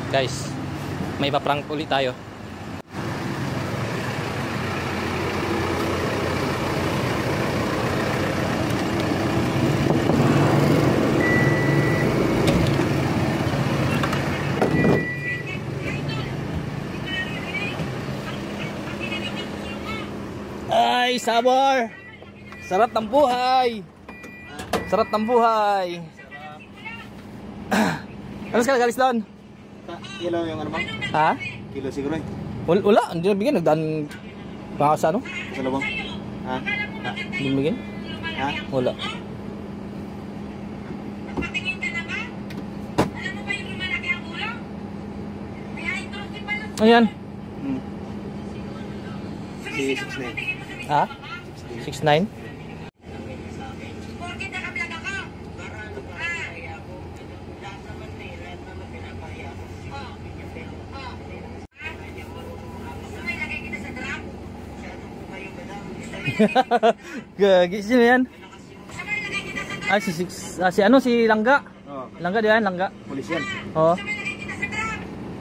Guys, may paprank ulit tayo. Ay, sabor! Sarap ng buhay! Sarap ng buhay! Ano ka galis doon? Kilo yung ano ba? Ha? Kilo siguro eh. Wala, hindi nabigyan. Nagdaan pa sa ano? Sa lubang. Ha? Ha? Hindi nabigyan? Ha? Wala. Ayan. Si 6'9". Ha? 6'9"? Gagi sino yan? Ay si ano si Langga. Oh. Langga diyan, Langga. Pulis yan. Oo.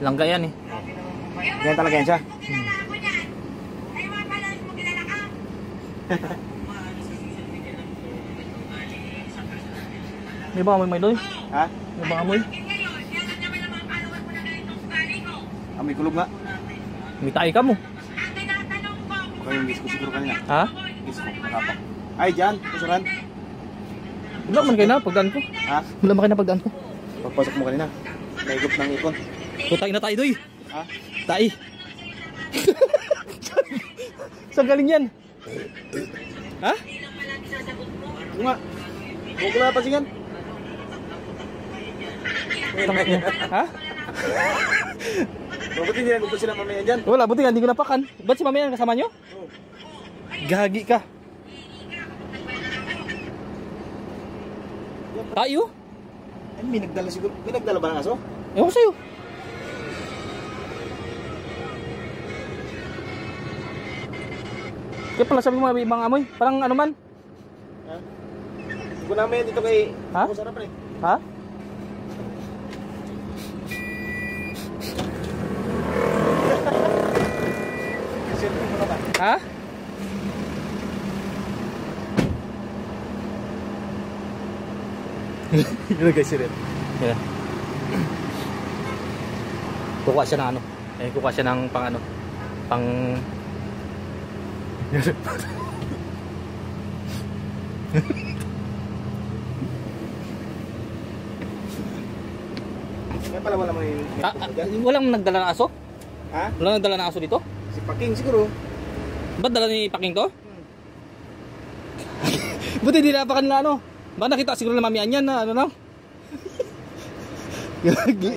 Langga yan eh. Yan talaga yan siya. May baka amoy may doy? Ha? May baka amoy? Amoy kulog nga. May tayo ka mo. Baka yung gisko siguro kanina. Ha? Gisko, nakapak. Ay, dyan, kusuran. Wala man kayo na pagdaan ko. Ha? Wala man kayo na pagdaan ko. Pagpasok mo kanina. Naigop ng ipon. Tayo na tayo doy. Ha? Tayo. Saan galing yan? Ha? Ito nga. Huwag ko na pasingan. Ha? Mabuti hindi nagupot sila mamaya dyan. Wala, buti nga hindi ko napakan. Ba't si mamaya kasama nyo? Oo. Gagi ka. Tayo? Ay, may nagdala siguro. May nagdala ba ng aso? Ewan ko sa'yo. Kaya pala sabi mo may ibang amoy. Parang ano man. Ha? Hindi ko namin dito kay... Ha? Ako sarap rin. Ha? Siyempre mo naman. Ha? Yun guys, sir. Yeah. Kukuha siya ng ano. Eh, kukuha siya ng pang ano. Pang... Kaya pala wala may... Walang nagdala ng aso? Ha? Walang nagdala ng aso dito? Si Paking siguro. Ba't dala ni Paking to? Buti hindi napakan nila ano. Baka nakita siguro na mamian yan na ano na. Gagi.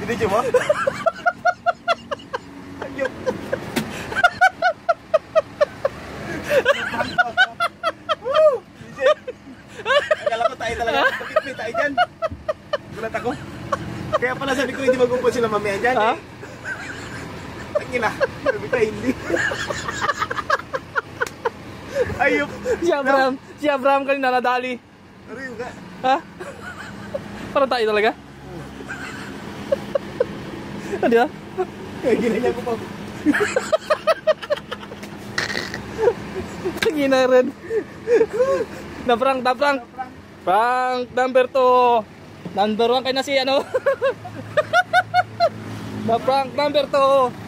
Hindi. Hindi mo? Ayok. Akala ko tayo talaga. Bakit may tayo dyan? Gulat ako. Kaya pala sabi ko hindi mag-upot sila mamaya dyan. Ha? Tangina. Sabi tayo hindi. Ayok. Si Abraham kanina nadali. Ano yung ka? Ha? Parang tayo talaga? Ano ba? Kaya ginanya ko pa. Gina rin. Naprank. Prank number 2. Number 1 kayo na si ano. Naprank number 2.